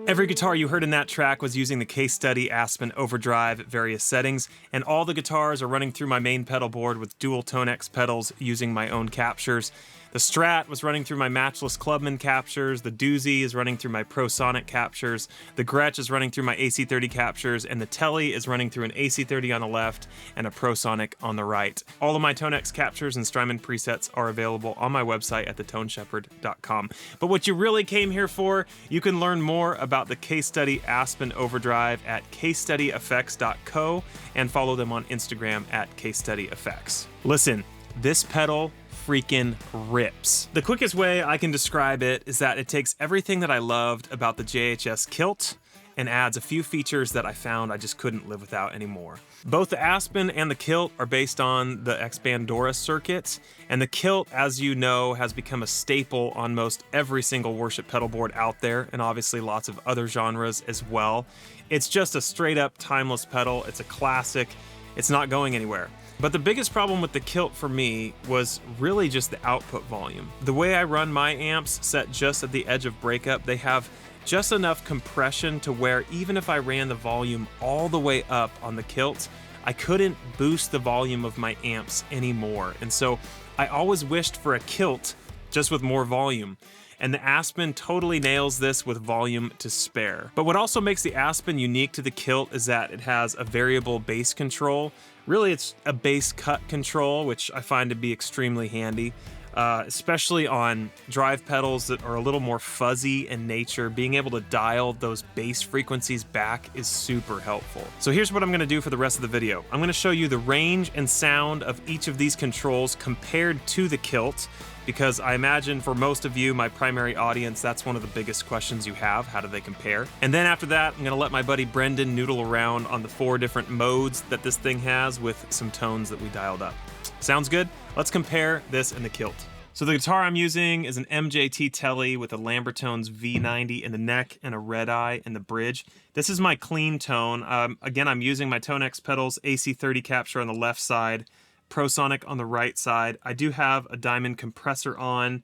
Every guitar you heard in that track was using the case study Aspen Overdrive at various settings, and all the guitars are running through my main pedal board with dual TONEX pedals using my own captures. The Strat was running through my Matchless Clubman captures, the Duesy is running through my Prosonic captures, the Gretsch is running through my AC30 captures, and the Tele is running through an AC30 on the left and a Prosonic on the right. All of my TONEX captures and STRYMON presets are available on my website at thetoneshepard.com. But what you really came here for, you can learn more about the case study Aspen Overdrive at casestudyeffects.co and follow them on Instagram at casestudyeffects. Listen, this pedal freaking rips. The quickest way I can describe it is that it takes everything that I loved about the JHS Kilt and adds a few features that I found I just couldn't live without anymore. Both the Aspen and the Kilt are based on the Expandora circuit, and the Kilt, as you know, has become a staple on most every single worship pedal board out there, and obviously lots of other genres as well. It's just a straight up timeless pedal. It's a classic. It's not going anywhere. But the biggest problem with the Kilt for me was really just the output volume. The way I run my amps set just at the edge of breakup, they have just enough compression to where even if I ran the volume all the way up on the Kilt, I couldn't boost the volume of my amps anymore. And so I always wished for a Kilt just with more volume. And the Aspen totally nails this with volume to spare. But what also makes the Aspen unique to the Kilt is that it has a variable bass control. Really, it's a bass cut control, which I find to be extremely handy, especially on drive pedals that are a little more fuzzy in nature. Being able to dial those bass frequencies back is super helpful. So here's what I'm gonna do for the rest of the video. I'm gonna show you the range and sound of each of these controls compared to the Kilt, because I imagine for most of you, my primary audience, that's one of the biggest questions you have. How do they compare? And then after that, I'm gonna let my buddy Brendan noodle around on the 4 different modes that this thing has with some tones that we dialed up. Sounds good? Let's compare this and the Kilt. So the guitar I'm using is an MJT Tele with a Lambertones V90 in the neck and a red eye in the bridge. This is my clean tone. Again, I'm using my TONEX pedals, AC30 capture on the left side, Prosonic on the right side. I do have a diamond compressor on,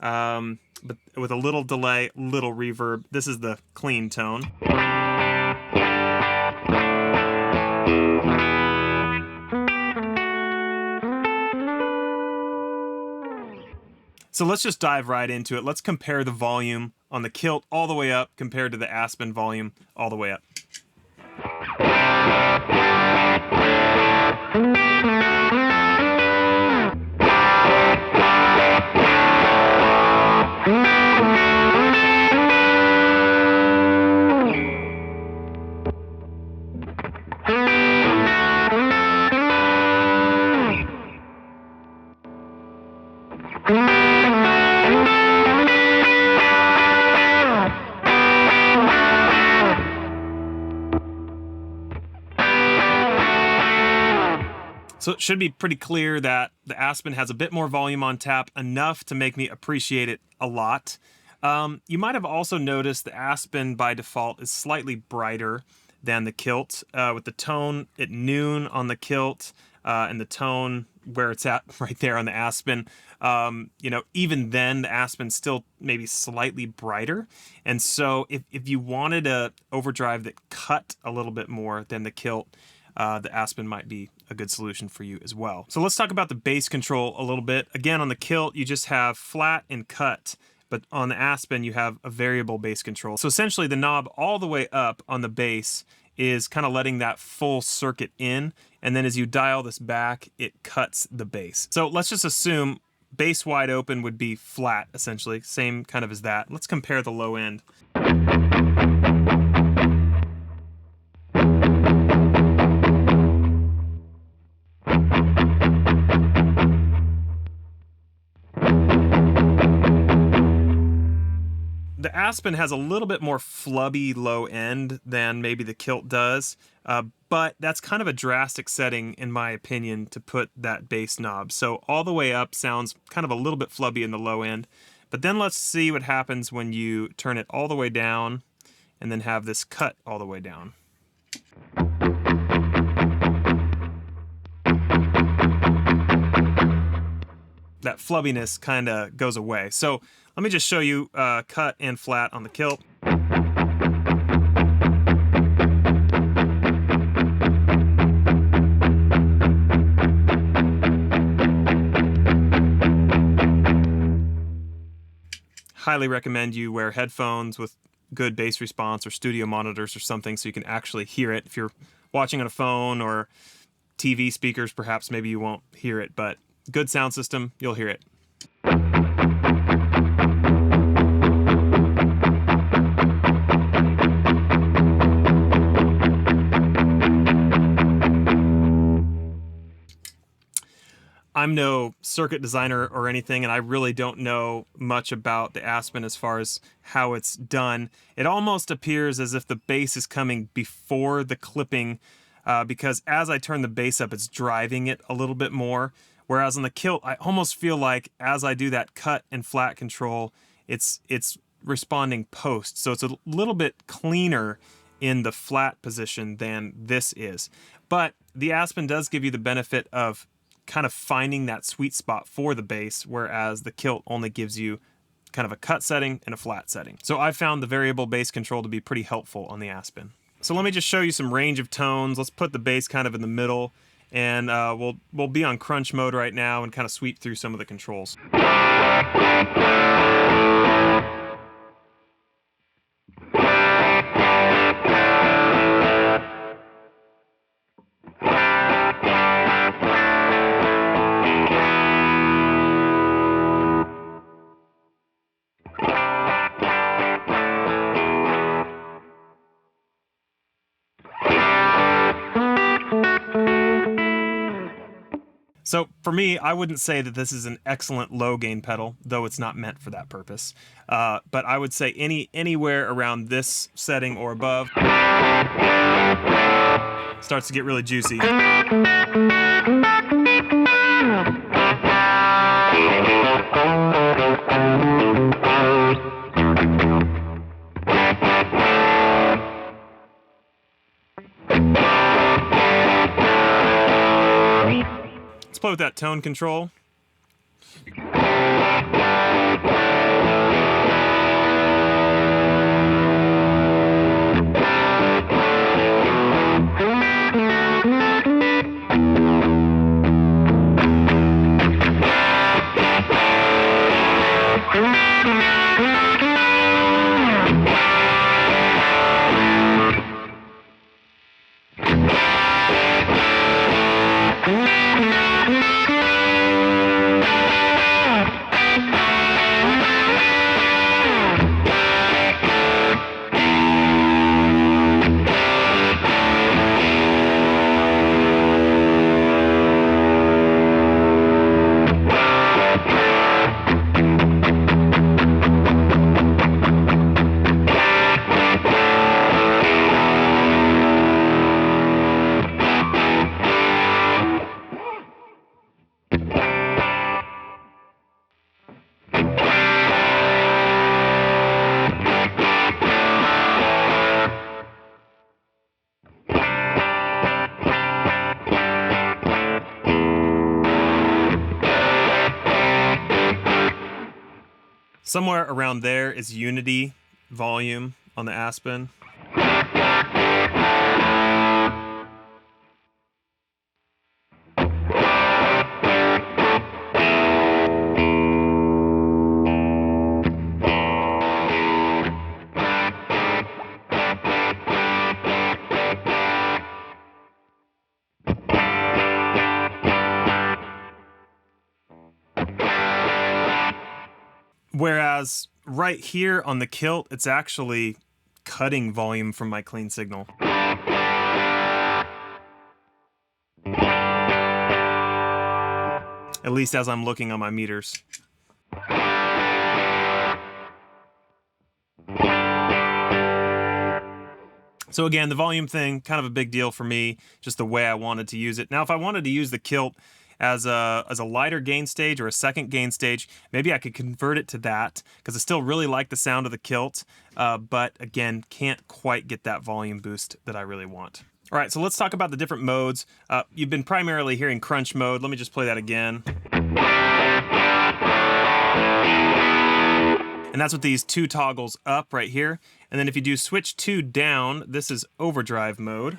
but with a little delay, little reverb. This is the clean tone. So let's just dive right into it. Let's compare the volume on the Kilt all the way up compared to the Aspen volume all the way up. So it should be pretty clear that the Aspen has a bit more volume on tap, enough to make me appreciate it a lot. You might have also noticed the Aspen by default is slightly brighter than the Kilt, with the tone at noon on the Kilt and the tone where it's at right there on the Aspen. You know, even then the Aspen's still maybe slightly brighter. And so if you wanted a overdrive that cut a little bit more than the Kilt, the Aspen might be a good solution for you as well. So let's talk about the bass control a little bit. Again, on the Kilt, you just have flat and cut, but on the Aspen, you have a variable bass control. So essentially the knob all the way up on the bass is kind of letting that full circuit in, and then as you dial this back, it cuts the bass. So let's just assume bass wide open would be flat, essentially, same kind of as that. Let's compare the low end. The Aspen has a little bit more flubby low end than maybe the Kilt does, but that's kind of a drastic setting, in my opinion, to put that bass knob. So all the way up sounds kind of a little bit flubby in the low end, but then let's see what happens when you turn it all the way down and then have this cut all the way down. That flubbiness kind of goes away. So let me just show you cut and flat on the Kilt. highly recommend you wear headphones with good bass response or studio monitors or something so you can actually hear it. If you're watching on a phone or TV speakers, perhaps maybe you won't hear it, but good sound system, you'll hear it. I'm no circuit designer or anything, and I really don't know much about the Aspen as far as how it's done. It almost appears as if the bass is coming before the clipping, because as I turn the bass up, it's driving it a little bit more. Whereas on the kilt, I almost feel like as I do that cut and flat control, it's responding post. So it's a little bit cleaner in the flat position than this is. But the Aspen does give you the benefit of kind of finding that sweet spot for the bass, whereas the kilt only gives you kind of a cut setting and a flat setting. So I found the variable bass control to be pretty helpful on the Aspen. So let me just show you some range of tones. Let's put the bass kind of in the middle, and we'll be on crunch mode right now and kind of sweep through some of the controls. So for me, I wouldn't say that this is an excellent low gain pedal, though it's not meant for that purpose. But I would say anywhere around this setting or above starts to get really juicy. Let's play with that tone control. Somewhere around there is unity volume on the Aspen. Whereas right here on the kilt, it's actually cutting volume from my clean signal. At least as I'm looking on my meters. So again, the volume thing, kind of a big deal for me, just the way I wanted to use it. Now, if I wanted to use the kilt as a lighter gain stage or a second gain stage, maybe I could convert it to that, because I still really like the sound of the kilt, but again, can't quite get that volume boost that I really want. All right, so let's talk about the different modes. You've been primarily hearing crunch mode. Let me just play that again. And that's with these two toggles up right here. And then if you do switch 2 down, this is overdrive mode.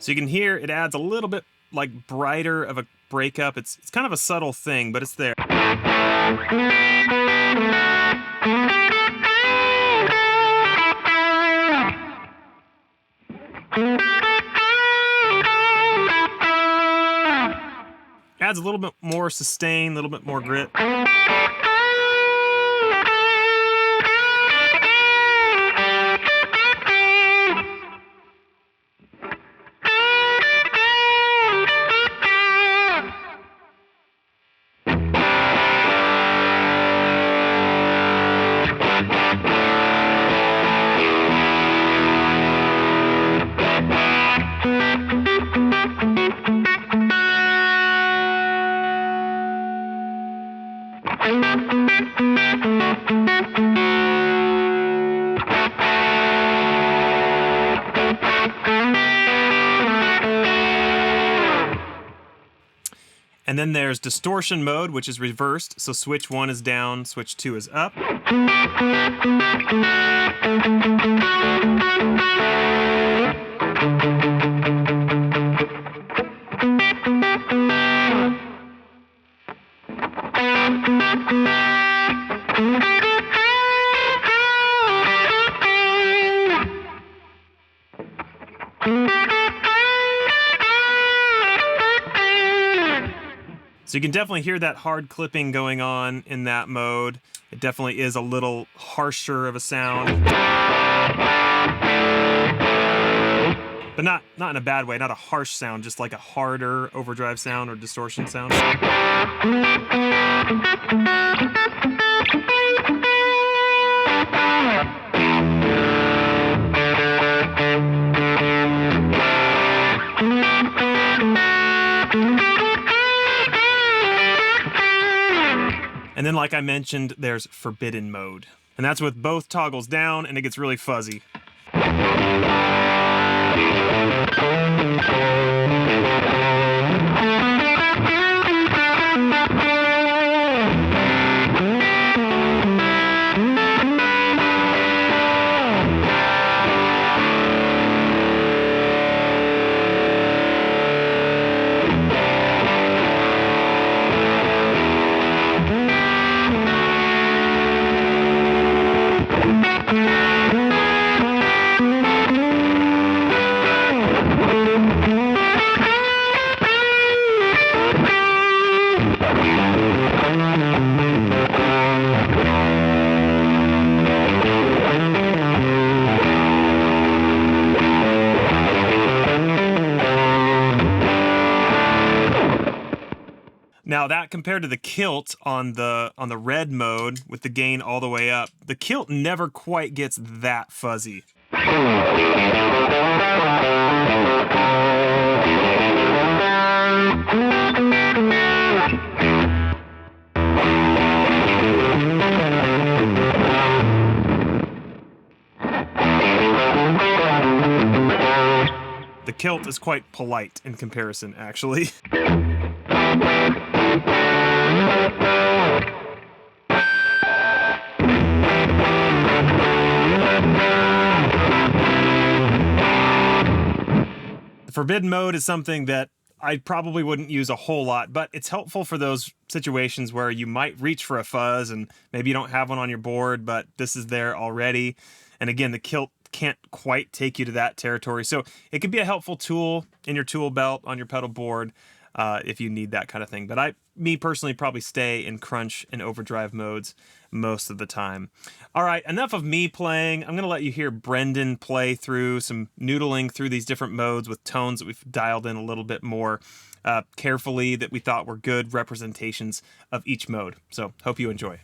So you can hear it adds a little bit like brighter of a breakup. It's kind of a subtle thing, but it's there. Adds a little bit more sustain, a little bit more grit. And then there's distortion mode, which is reversed. So switch 1 is down, switch 2 is up. So you can definitely hear that hard clipping going on in that mode. It definitely is a little harsher of a sound. But not in a bad way, not a harsh sound, just like a harder overdrive sound or distortion sound. And then, like I mentioned, there's forbidden mode. And that's with both toggles down, and it gets really fuzzy. Now that compared to the kilt on the red mode with the gain all the way up, the kilt never quite gets that fuzzy. The kilt is quite polite in comparison, actually. Forbidden mode is something that I probably wouldn't use a whole lot, but it's helpful for those situations where you might reach for a fuzz and maybe you don't have one on your board, but this is there already. And again, the kilt can't quite take you to that territory. So it could be a helpful tool in your tool belt on your pedal board if you need that kind of thing. But me personally, probably stay in crunch and overdrive modes most of the time. All right, enough of me playing. I'm gonna let you hear Brendan play through some noodling through these different modes with tones that we've dialed in a little bit more carefully that we thought were good representations of each mode. So hope you enjoy.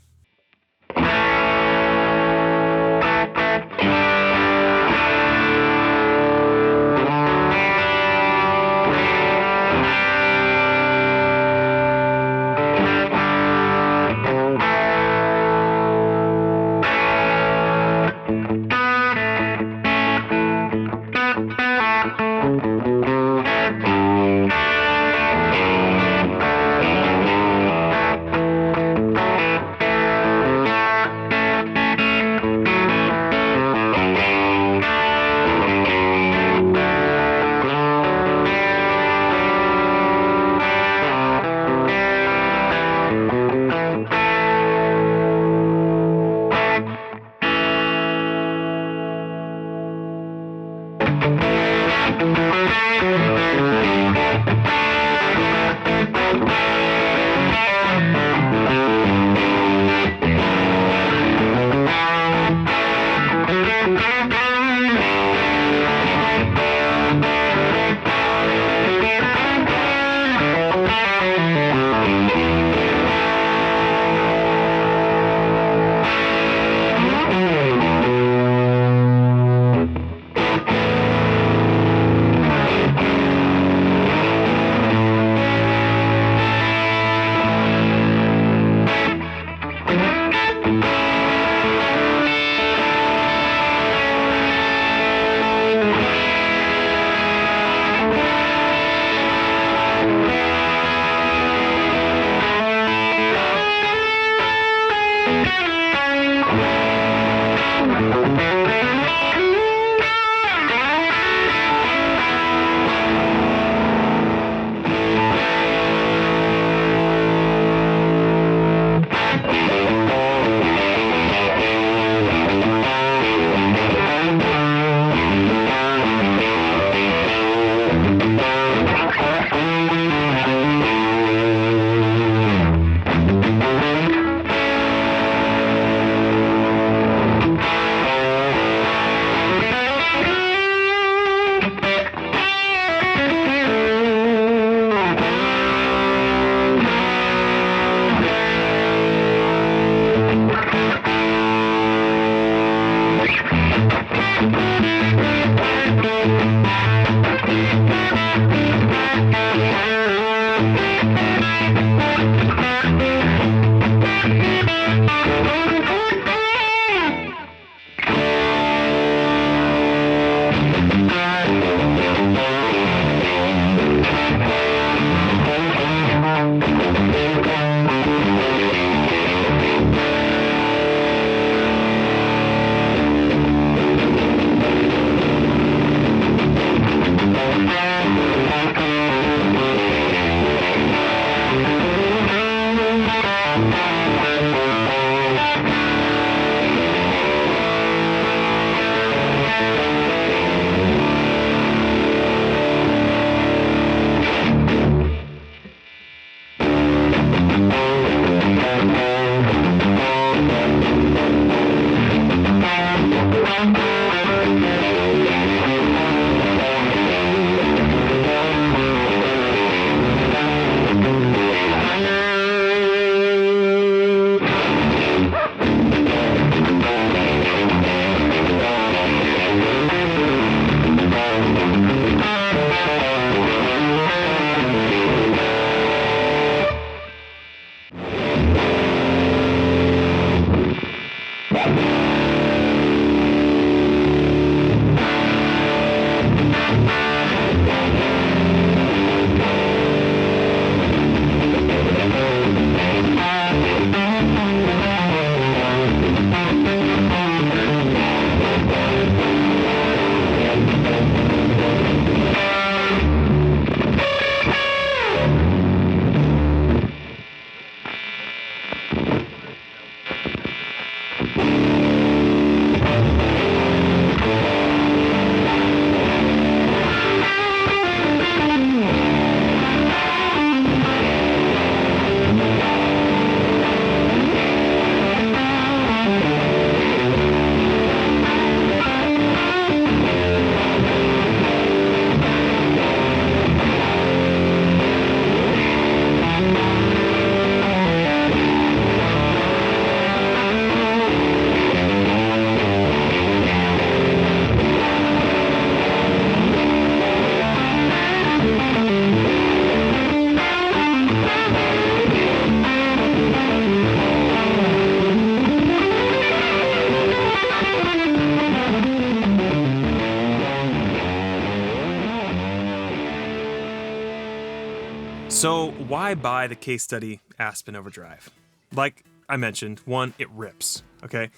So why buy the case study Aspen Overdrive? Like I mentioned, 1, it rips, okay?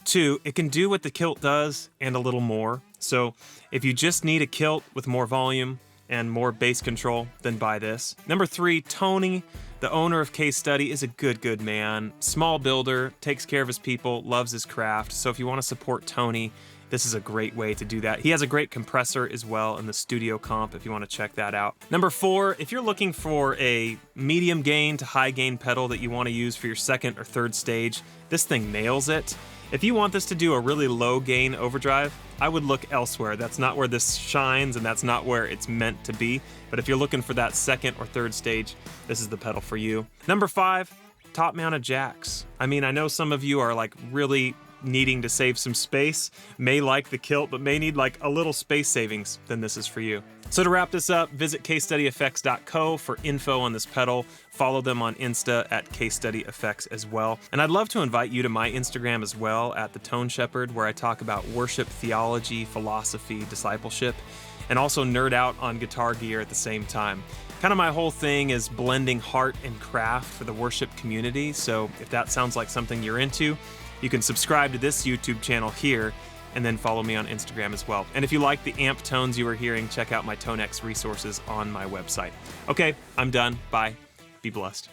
2, it can do what the kilt does and a little more. So if you just need a kilt with more volume and more bass control, then buy this. Number 3, Tony, the owner of Case Study, is a good man. Small builder, takes care of his people, loves his craft. So if you want to support Tony, this is a great way to do that. He has a great compressor as well in the studio comp if you want to check that out. Number 4, if you're looking for a medium gain to high gain pedal that you want to use for your second or third stage, this thing nails it. If you want this to do a really low gain overdrive, I would look elsewhere. That's not where this shines and that's not where it's meant to be. But if you're looking for that second or third stage, this is the pedal for you. Number 5, top mounted jacks. I mean, I know some of you are like really needing to save some space, may like the kilt, but may need like a little space savings, then this is for you. So to wrap this up, visit casestudyeffects.co for info on this pedal. Follow them on Insta at casestudyeffects as well. And I'd love to invite you to my Instagram as well at the Tone Shepherd, where I talk about worship, theology, philosophy, discipleship, and also nerd out on guitar gear at the same time. Kind of my whole thing is blending heart and craft for the worship community. So if that sounds like something you're into, you can subscribe to this YouTube channel here and then follow me on Instagram as well. And if you like the amp tones you were hearing, check out my TONEX resources on my website. Okay, I'm done. Bye. Be blessed.